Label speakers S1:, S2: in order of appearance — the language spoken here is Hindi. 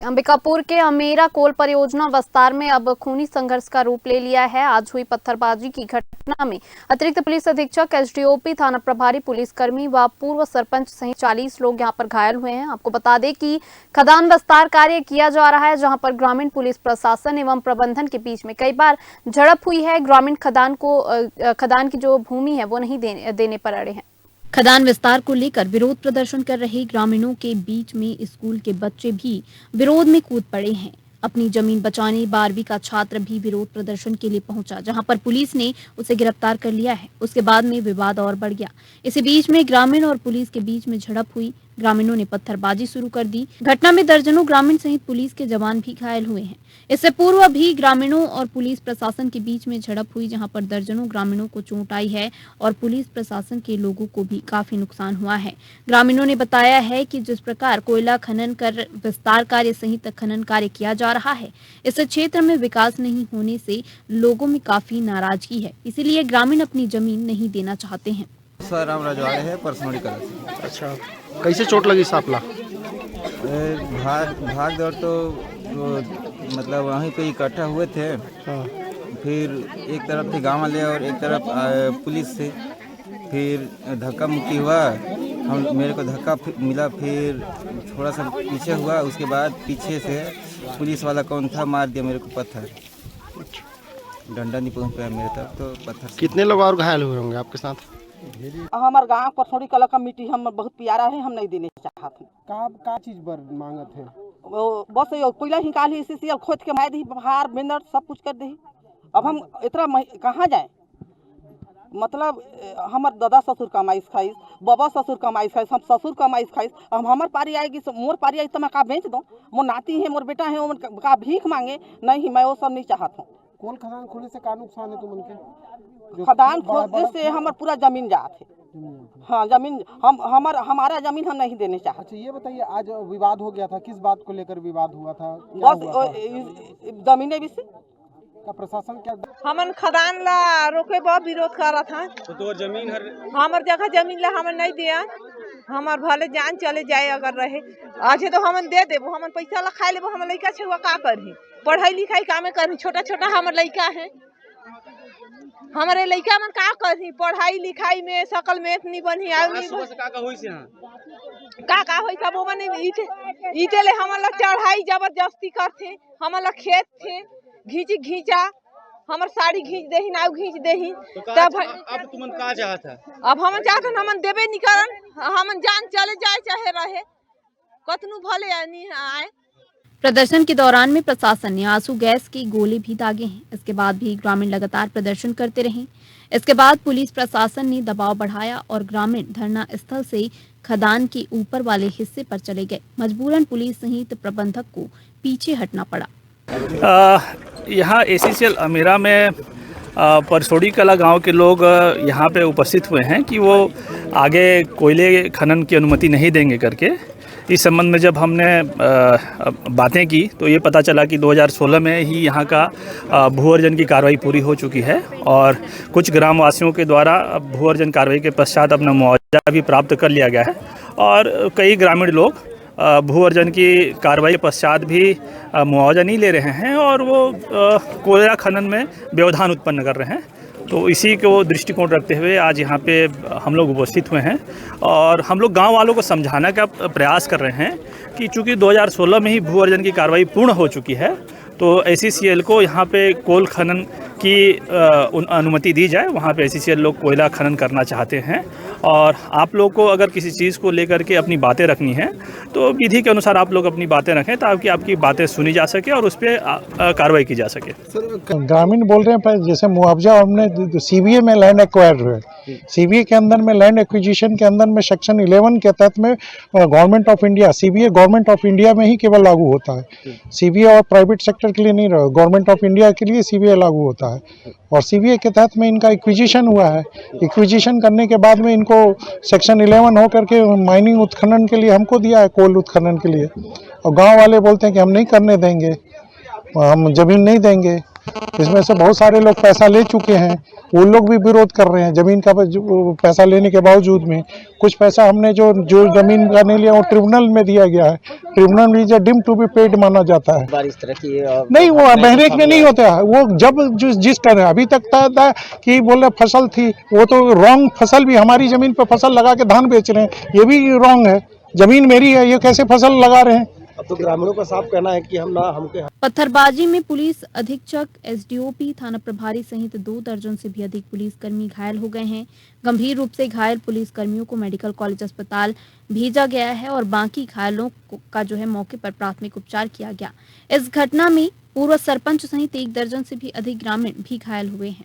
S1: अंबिकापुर के अमेरा कोल परियोजना विस्तार में अब खूनी संघर्ष का रूप ले लिया है। आज हुई पत्थरबाजी की घटना में अतिरिक्त पुलिस अधीक्षक, एसडीओपी, थाना प्रभारी, पुलिसकर्मी व पूर्व सरपंच सहित 40 लोग यहां पर घायल हुए हैं। आपको बता दें कि खदान विस्तार कार्य किया जा रहा है, जहां पर ग्रामीण पुलिस प्रशासन एवं प्रबंधन के बीच में कई बार झड़प हुई है। ग्रामीण खदान की जो भूमि है वो नहीं देने पर अड़े हैं। खदान विस्तार को लेकर विरोध प्रदर्शन कर रहे ग्रामीणों के बीच में स्कूल के बच्चे भी विरोध में कूद पड़े हैं। अपनी जमीन बचाने 12वीं का छात्र भी विरोध प्रदर्शन के लिए पहुंचा, जहां पर पुलिस ने उसे गिरफ्तार कर लिया है। उसके बाद में विवाद और बढ़ गया। इसी बीच में ग्रामीण और पुलिस के बीच में झड़प हुई। ग्रामीणों ने पत्थरबाजी शुरू कर दी। घटना में दर्जनों ग्रामीण सहित पुलिस के जवान भी घायल हुए हैं। इससे पूर्व भी ग्रामीणों और पुलिस प्रशासन के बीच में झड़प हुई, जहां पर दर्जनों ग्रामीणों को चोट आई है और पुलिस प्रशासन के लोगों को भी काफी नुकसान हुआ है। ग्रामीणों ने बताया है कि जिस प्रकार कोयला खनन कर विस्तार कार्य सहित खनन कार्य किया जा रहा है, इस क्षेत्र में विकास नहीं होने से लोगों में काफी नाराजगी है। इसीलिए ग्रामीण अपनी जमीन नहीं देना चाहते हैं।
S2: सर राम रजवाड़े है परसौड़ी कला से।
S3: अच्छा, कैसे चोट लगी सापला?
S2: भाग दौड़ तो मतलब वहीं पे इकट्ठा हुए थे।
S3: हाँ।
S2: फिर एक तरफ थे गांव वाले और एक तरफ पुलिस से। फिर धक्का मुक्की हुआ, मेरे को धक्का मिला। फिर थोड़ा सा पीछे हुआ, उसके बाद पीछे से पुलिस वाला कौन था मार दिया मेरे को पत्थर। डंडा नहीं पहुंच पाया मेरे तक तो पत्थर।
S3: कितने लोग और घायल हुए होंगे आपके साथ?
S4: हमारे गांव परसौड़ी कला का मिट्टी हम बहुत प्यारा है, हम नहीं देने चाहते।
S5: का चीज पर मांगत है?
S4: वो बस कोयला निकाली इसी खोद के मार दी, हार बेंदर सब कुछ कर दी। अब हम इतना कहाँ जाए? मतलब हमार दादा ससुर कमाइस खाइस, बाबा ससुर कमाइस खाइस, हम ससुर कमाइस खाइस। अब हमार पारी आएगी, मोर पारी आई तो मैं का बेच दूँ? मोर नाती है, मोर बेटा है, वो का भीख मांगे? नहीं, मैं वो सब नहीं चाहता हूँ।
S5: कोल खदान खोले से का नुकसान है तुमन के?
S4: खदान खोदने से हमार पूरा जमीन जात है। हाँ, जमीन हमारा जमीन हम नहीं देने चाहते।
S5: अच्छा, ये बताइए, आज विवाद हो गया था, किस बात को लेकर विवाद हुआ था?
S4: बस जमीने विषय
S5: का प्रशासन क्या
S6: हमन खदान ला रोके बहुत विरोध कर रहा था।
S5: तो जमीन
S6: हमार जगह जमीन ला हमन नहीं दिया। हमार भले जान चले जाए अगर रहे आज तो हमन दे देबो। हमन पैसा ला खाए लेबो। हम लइका छुआ का करही? पढ़ाई लिखाई कामे करही? छोटा छोटा हमर लइका है, हमारे लइका मन का करही? पढ़ाई लिखाई में सकल में इतनी बनी आदमी का होई सब मन ईटे ले हमन ला चढ़ाई जबरदस्ती करथे। हमन ला खेत थे घींचा हमर साड़ी घींच देही, नाव घींच देही। तब
S5: अब तुमन का चाहत है?
S6: अब हम चाहत हमन देबे नहीं करन। हमन जान चले जाए चाहे रहे कतनु भले नहीं आए।
S1: प्रदर्शन के दौरान में प्रशासन ने आंसू गैस की गोले भी दागे हैं। इसके बाद भी ग्रामीण लगातार प्रदर्शन करते रहे। इसके बाद पुलिस प्रशासन ने दबाव बढ़ाया और ग्रामीण धरना स्थल से खदान के ऊपर वाले हिस्से पर चले गए। मजबूरन पुलिस सहित प्रबंधक को पीछे हटना पड़ा।
S7: यहाँ ACCL अमेरा में परसौड़ी कला गांव के लोग यहाँ पे उपस्थित हुए हैं कि वो आगे कोयले खनन की अनुमति नहीं देंगे करके। इस संबंध में जब हमने बातें की तो ये पता चला कि 2016 में ही यहाँ का भू अर्जन की कार्रवाई पूरी हो चुकी है और कुछ ग्रामवासियों के द्वारा भू अर्जन कार्रवाई के पश्चात अपना मुआवजा भी प्राप्त कर लिया गया है। और कई ग्रामीण लोग भू अर्जन की कार्रवाई के पश्चात भी मुआवजा नहीं ले रहे हैं और वो कोयला खनन में व्यवधान उत्पन्न कर रहे हैं। तो इसी को दृष्टिकोण रखते हुए आज यहाँ पे हम लोग उपस्थित हुए हैं और हम लोग गांव वालों को समझाने का प्रयास कर रहे हैं कि चूँकि 2016 में ही भू अर्जन की कार्रवाई पूर्ण हो चुकी है तो ACCL को यहाँ पे कोल खनन की अनुमति दी जाए। वहाँ पे ACCL लोग कोयला खनन करना चाहते हैं और आप लोग को अगर किसी चीज़ को लेकर के अपनी बातें रखनी है तो विधि के अनुसार आप लोग अपनी बातें रखें ताकि आपकी बातें सुनी जा सके और उस पर कार्रवाई की जा सके।
S8: ग्रामीण बोल रहे हैं जैसे मुआवजा हमने CBA में लैंड एक्वायर्ड हुए, CBA के अंदर में लैंड एक्विजिशन के अंदर में सेक्शन 11 के तहत में government of India, CBA government of India में ही केवल लागू होता है। CBA और प्राइवेट सेक्टर के लिए नहीं रहा, गवर्नमेंट ऑफ इंडिया के लिए CBA लागू होता है। और CBA के तहत में इनका एक्विजिशन हुआ है। एक्विजिशन करने के बाद में इनको सेक्शन 11 होकर के माइनिंग उत्खनन के लिए हमको दिया है, कोल उत्खनन के लिए। और गांव वाले बोलते हैं कि हम नहीं करने देंगे, हम जमीन नहीं देंगे। इसमें से बहुत सारे लोग पैसा ले चुके हैं, वो लोग भी विरोध कर रहे हैं जमीन का पैसा लेने के बावजूद में। कुछ पैसा हमने जो जमीन का नहीं लिया वो ट्रिब्यूनल में दिया गया है, ट्रिब्यूनल में डीम टू बी पेड माना जाता है।
S9: इस तरह की
S8: नहीं, वो महीने में नहीं होता है, वो जब जिस तरह अभी तक था कि बोले फसल थी, वो तो रॉन्ग फसल भी हमारी जमीन पर फसल लगा के धान बेच रहे हैं, ये भी रॉन्ग है। जमीन मेरी है, ये कैसे फसल लगा रहे हैं?
S3: अब तो ग्रामीणों का साफ कहना है कि हमके
S1: पत्थरबाजी में पुलिस अधीक्षक, एसडीओपी, थाना प्रभारी सहित 2 दर्जन से भी अधिक पुलिसकर्मी घायल हो गए हैं। गंभीर रूप से घायल पुलिसकर्मियों को मेडिकल कॉलेज अस्पताल भेजा गया है और बाकी घायलों का जो है मौके पर प्राथमिक उपचार किया गया। इस घटना में पूर्व सरपंच सहित 1 दर्जन से भी अधिक ग्रामीण भी घायल हुए हैं।